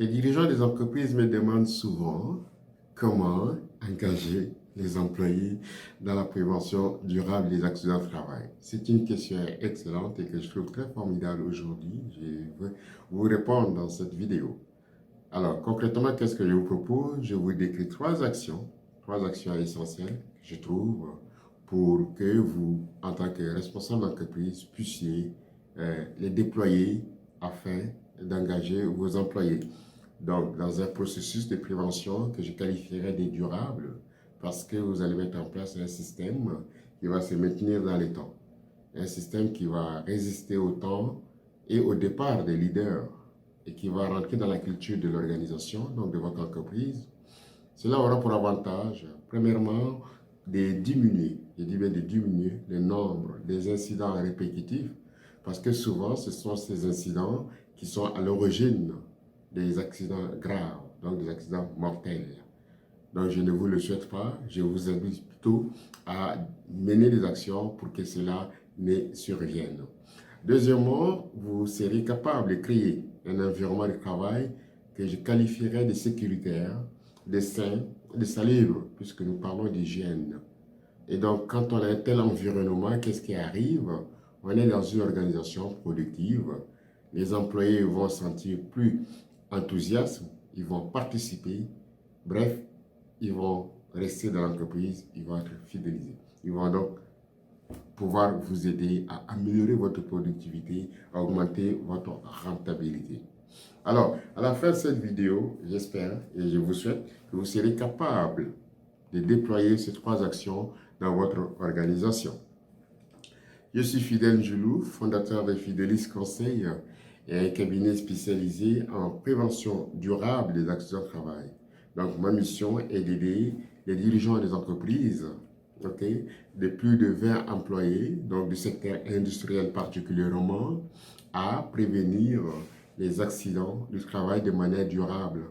Les dirigeants des entreprises me demandent souvent comment engager les employés dans la prévention durable des accidents de travail. C'est une question excellente et que je trouve très formidable aujourd'hui. Je veux vous répondre dans cette vidéo. Alors, concrètement, qu'est-ce que je vous propose? Je vous décris trois actions essentielles que je trouve pour que vous, en tant que responsable d'entreprise, puissiez les déployer afin d'engager vos employés. Donc, dans un processus de prévention que je qualifierais de durable, parce que vous allez mettre en place un système qui va se maintenir dans les temps. Un système qui va résister au temps et au départ des leaders et qui va rentrer dans la culture de l'organisation, donc de votre entreprise. Cela aura pour avantage, premièrement, de diminuer, je dis bien de diminuer le nombre des incidents répétitifs, parce que souvent, ce sont ces incidents qui sont à l'origine des accidents graves, donc des accidents mortels. Donc, je ne vous le souhaite pas, je vous invite plutôt à mener des actions pour que cela ne survienne. Deuxièmement, vous serez capable de créer un environnement de travail que je qualifierais de sécuritaire, de sain, de salubre, puisque nous parlons d'hygiène. Et donc, quand on a un tel environnement, qu'est-ce qui arrive? On est dans une organisation productive. Les employés vont se sentir plus enthousiastes, ils vont participer. Bref, ils vont rester dans l'entreprise, ils vont être fidélisés. Ils vont donc pouvoir vous aider à améliorer votre productivité, à augmenter votre rentabilité. Alors, à la fin de cette vidéo, j'espère et je vous souhaite que vous serez capable de déployer ces trois actions dans votre organisation. Je suis Fidèle Njulu, fondateur de Fidelis Conseil et un cabinet spécialisé en prévention durable des accidents de travail. Donc, ma mission est d'aider les dirigeants des entreprises, de plus de 20 employés, donc du secteur industriel particulièrement, à prévenir les accidents du travail de manière durable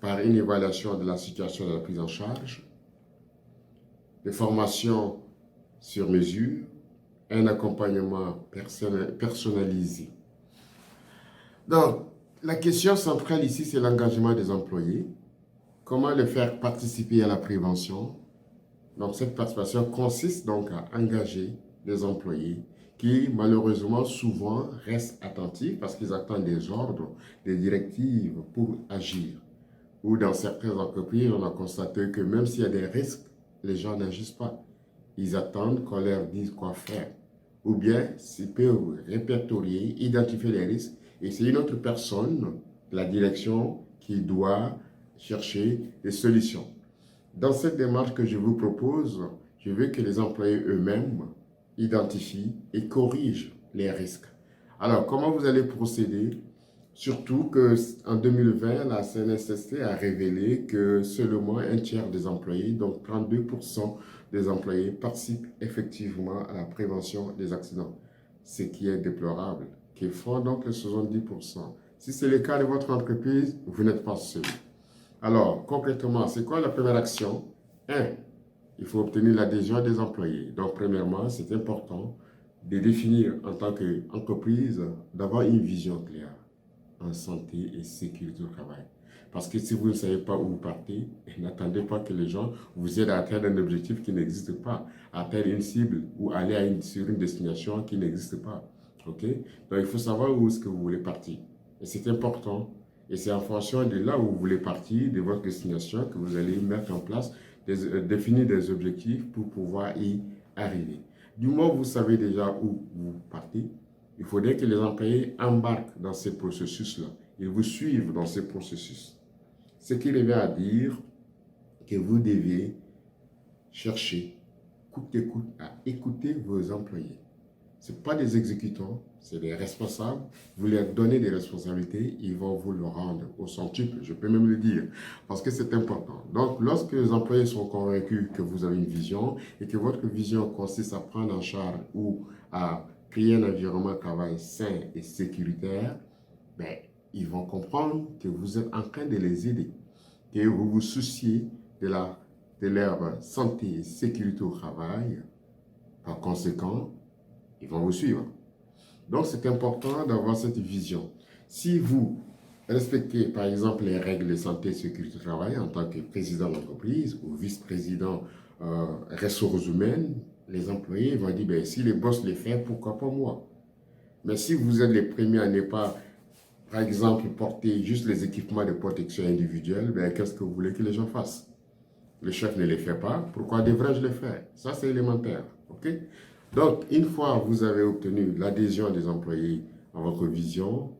par une évaluation de la situation de la prise en charge, des formations sur mesure, un accompagnement personnalisé. Donc, la question centrale ici, c'est l'engagement des employés. Comment les faire participer à la prévention? Donc, cette participation consiste donc à engager des employés qui, malheureusement, souvent restent attentifs parce qu'ils attendent des ordres, des directives pour agir. Ou dans certaines entreprises, on a constaté que même s'il y a des risques, les gens n'agissent pas. Ils attendent qu'on leur dise quoi faire. Ou bien, s'ils peuvent répertorier, identifier les risques, et c'est une autre personne, la direction, qui doit chercher des solutions. Dans cette démarche que je vous propose, je veux que les employés eux-mêmes identifient et corrigent les risques. Alors, comment vous allez procéder? Surtout qu'en 2020, la CNSST a révélé que seulement un tiers des employés, donc 32% des employés, participent effectivement à la prévention des accidents, ce qui est déplorable, qui font donc les 70%. Si c'est le cas de votre entreprise, vous n'êtes pas seul. Alors, concrètement, c'est quoi la première action? 1. Il faut obtenir l'adhésion des employés. Donc, premièrement, c'est important de définir en tant qu'entreprise, d'avoir une vision claire en santé et sécurité au travail. Parce que si vous ne savez pas où vous partez, n'attendez pas que les gens vous aident à atteindre un objectif qui n'existe pas, à atteindre une cible ou aller sur une destination qui n'existe pas. OK? Donc, il faut savoir où est-ce que vous voulez partir. Et c'est important. Et c'est en fonction de là où vous voulez partir, de votre destination, que vous allez mettre en place, définir des objectifs pour pouvoir y arriver. Du moment où vous savez déjà où vous partez, il faudrait que les employés embarquent dans ces processus-là. Ils vous suivent dans ces processus. Ce qui revient à dire que vous devez chercher, coûte que coûte, à écouter vos employés. Ce n'est pas des exécutants, c'est des responsables. Vous leur donnez des responsabilités, ils vont vous le rendre au centuple, je peux même le dire, parce que c'est important. Donc, lorsque les employés sont convaincus que vous avez une vision et que votre vision consiste à prendre en charge ou à créer un environnement de travail sain et sécuritaire, ben, ils vont comprendre que vous êtes en train de les aider, que vous vous souciez de leur santé et sécurité au travail. Par conséquent, ils vont vous suivre. Donc, c'est important d'avoir cette vision. Si vous Respecter, par exemple, les règles de santé et sécurité au travail en tant que président d'entreprise ou vice-président ressources humaines. Les employés vont dire, ben, si les boss les font, pourquoi pas moi? Mais si vous êtes les premiers à ne pas, par exemple, porter juste les équipements de protection individuelle, ben, qu'est-ce que vous voulez que les gens fassent? Le chef ne les fait pas, pourquoi devrais-je les faire? Ça, c'est élémentaire. OK? Donc, une fois que vous avez obtenu l'adhésion des employés à votre vision,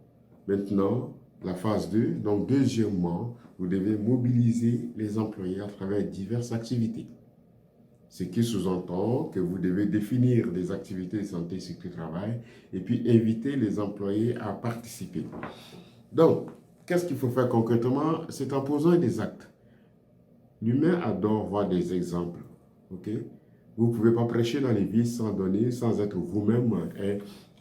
maintenant, la phase 2, donc deuxièmement, vous devez mobiliser les employés à travers diverses activités. Ce qui sous-entend que vous devez définir des activités de santé et sécurité au travail et puis inviter les employés à participer. Donc, qu'est-ce qu'il faut faire concrètement? C'est en posant des actes. L'humain adore voir des exemples. Ok? Vous ne pouvez pas prêcher dans les vies sans donner, sans être vous-même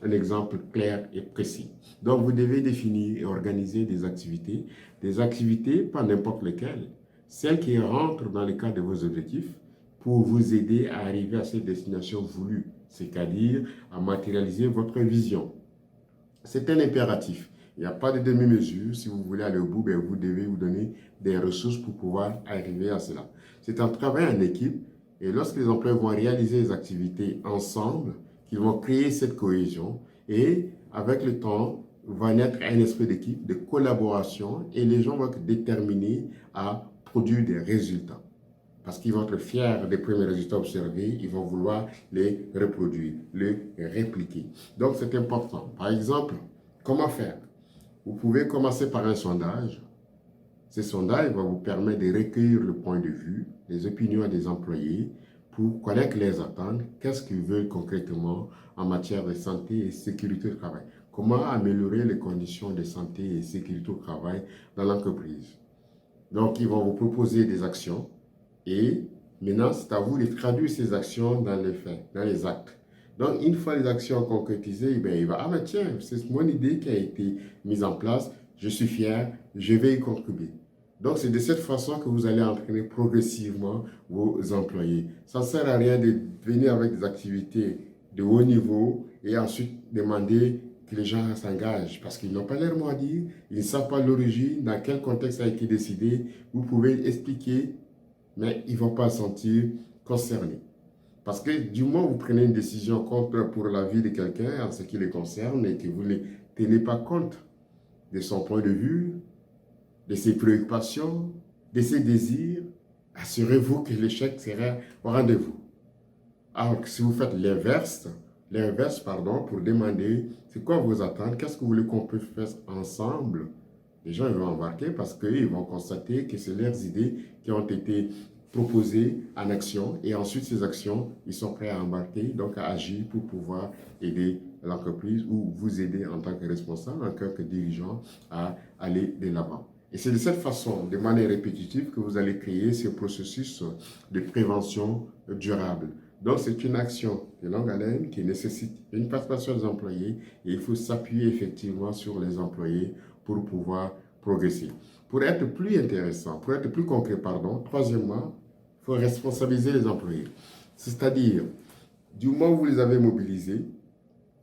un exemple clair et précis. Donc, vous devez définir et organiser des activités pas n'importe lesquelles, celles qui rentrent dans le cadre de vos objectifs pour vous aider à arriver à cette destination voulue, c'est-à-dire à matérialiser votre vision. C'est un impératif. Il n'y a pas de demi-mesure. Si vous voulez aller au bout, ben vous devez vous donner des ressources pour pouvoir arriver à cela. C'est un travail en équipe et lorsque les employés vont réaliser les activités ensemble, qu'ils vont créer cette cohésion et avec le temps, va naître un esprit d'équipe, de collaboration et les gens vont être déterminés à produire des résultats. Parce qu'ils vont être fiers des premiers résultats observés, ils vont vouloir les reproduire, les répliquer. Donc c'est important. Par exemple, comment faire? Vous pouvez commencer par un sondage. Ce sondage va vous permettre de recueillir le point de vue, les opinions des employés pour connaître les attentes, qu'est-ce qu'ils veulent concrètement en matière de santé et sécurité au travail. Comment améliorer les conditions de santé et sécurité au travail dans l'entreprise. Donc, ils vont vous proposer des actions et maintenant, c'est à vous de traduire ces actions dans les faits, dans les actes. Donc, une fois les actions concrétisées, ben, il va, ah ben tiens, c'est mon idée qui a été mise en place, je suis fier, je vais y contribuer. Donc, c'est de cette façon que vous allez entraîner progressivement vos employés. Ça ne sert à rien de venir avec des activités de haut niveau et ensuite demander que les gens s'engagent parce qu'ils n'ont pas leur mot à dire, ils ne savent pas l'origine, dans quel contexte ça a été décidé. Vous pouvez expliquer mais ils ne vont pas se sentir concernés. Parce que du moment où vous prenez une décision contre pour la vie de quelqu'un en ce qui les concerne et que vous ne tenez pas compte de son point de vue, de ses préoccupations, de ses désirs, assurez-vous que l'échec sera au rendez-vous. Alors que si vous faites l'inverse, pour demander c'est quoi vos attentes, qu'est-ce que vous voulez qu'on peut faire ensemble, les gens ils vont embarquer parce qu'ils vont constater que c'est leurs idées qui ont été proposées en action et ensuite ces actions, ils sont prêts à embarquer, donc à agir pour pouvoir aider l'entreprise ou vous aider en tant que responsable, en tant que dirigeant à aller de l'avant. Et c'est de cette façon, de manière répétitive, que vous allez créer ce processus de prévention durable. Donc, c'est une action de longue haleine qui nécessite une participation des employés et il faut s'appuyer effectivement sur les employés pour pouvoir progresser. Pour être plus intéressant, pour être plus concret, troisièmement, il faut responsabiliser les employés. C'est-à-dire, du moment où vous les avez mobilisés,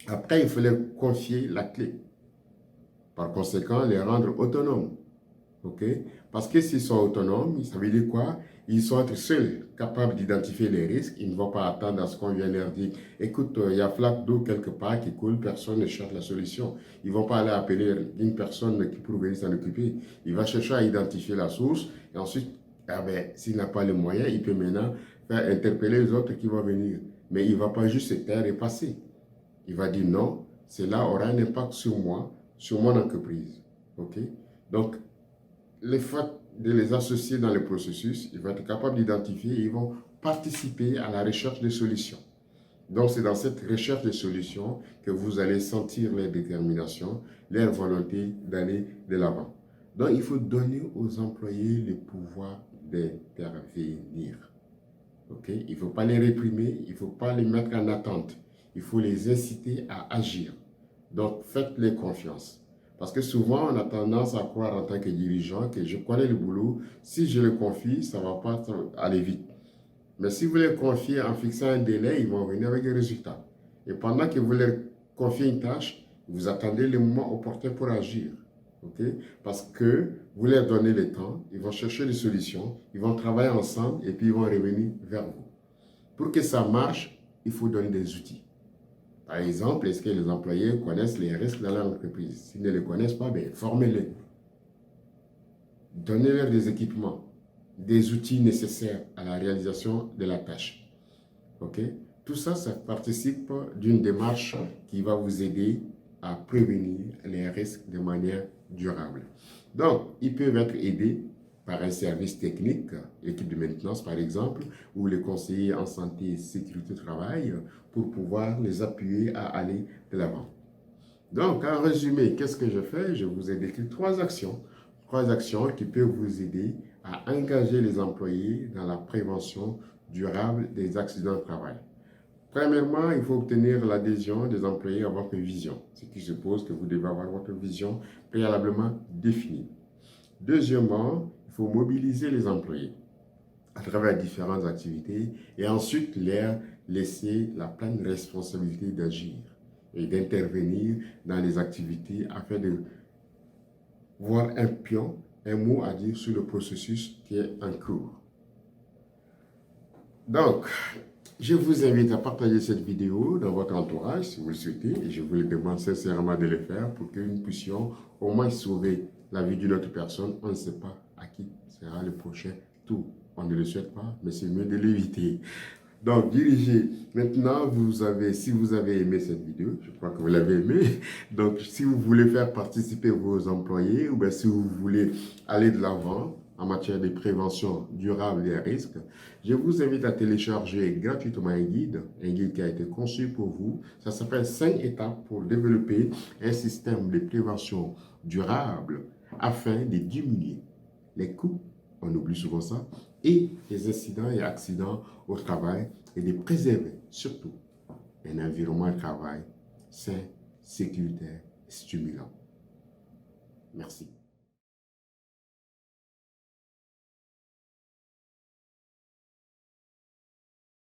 après, il faut leur confier la clé. Par conséquent, les rendre autonomes. OK? Parce que s'ils sont autonomes, ça veut dire quoi? Ils sont seuls capables d'identifier les risques. Ils ne vont pas attendre à ce qu'on vienne leur dire écoute, il y a flaque d'eau quelque part qui coule, personne ne cherche la solution. Ils ne vont pas aller appeler une personne qui pourrait venir s'en occuper. Il va chercher à identifier la source et ensuite, ah ben, s'il n'a pas les moyens, il peut maintenant faire interpeller les autres qui vont venir. Mais il ne va pas juste se taire et passer. Il va dire non, cela aura un impact sur moi, sur mon entreprise. OK? Donc, le fait de les associer dans le processus, ils vont être capables d'identifier et ils vont participer à la recherche de solutions. Donc, c'est dans cette recherche de solutions que vous allez sentir leur détermination, leur volonté d'aller de l'avant. Donc, il faut donner aux employés le pouvoir d'intervenir. Okay? Il ne faut pas les réprimer, il ne faut pas les mettre en attente. Il faut les inciter à agir. Donc, faites-les confiance. Parce que souvent, on a tendance à croire en tant que dirigeant que je connais le boulot, si je le confie, ça ne va pas aller vite. Mais si vous les confiez en fixant un délai, ils vont venir avec des résultats. Et pendant que vous leur confiez une tâche, vous attendez le moment opportun pour agir. ok? Parce que vous leur donnez le temps, ils vont chercher des solutions, ils vont travailler ensemble et puis ils vont revenir vers vous. Pour que ça marche, il faut donner des outils. Par exemple, est-ce que les employés connaissent les risques dans leur entreprise? S'ils ne les connaissent pas, bien, formez-les. Donnez-leur des équipements, des outils nécessaires à la réalisation de la tâche. Ok? Tout ça, ça participe d'une démarche qui va vous aider à prévenir les risques de manière durable. Donc, ils peuvent être aidés par un service technique, l'équipe de maintenance par exemple, ou les conseillers en santé et sécurité au travail, pour pouvoir les appuyer à aller de l'avant. Donc, en résumé, qu'est-ce que je fais? Je vous ai décrit trois actions qui peuvent vous aider à engager les employés dans la prévention durable des accidents de travail. Premièrement, il faut obtenir l'adhésion des employés à votre vision, ce qui suppose que vous devez avoir votre vision préalablement définie. Deuxièmement, il faut mobiliser les employés à travers différentes activités et ensuite leur laisser la pleine responsabilité d'agir et d'intervenir dans les activités afin de voir un pion, un mot à dire sur le processus qui est en cours. Donc, je vous invite à partager cette vidéo dans votre entourage si vous le souhaitez et je vous le demande sincèrement de le faire pour que nous puissions au moins sauver la vie d'une autre personne. On ne sait pas à qui sera le prochain tour. On ne le souhaite pas, mais c'est mieux de l'éviter. Donc, dirigez. Maintenant, si vous avez aimé cette vidéo, je crois que vous l'avez aimé. Donc, si vous voulez faire participer vos employés ou bien si vous voulez aller de l'avant en matière de prévention durable des risques, je vous invite à télécharger gratuitement un guide qui a été conçu pour vous. Ça s'appelle 5 étapes pour développer un système de prévention durable afin de diminuer les coûts, on oublie souvent ça, et les incidents et accidents au travail et de préserver surtout un environnement de travail sain, sécuritaire et stimulant. Merci.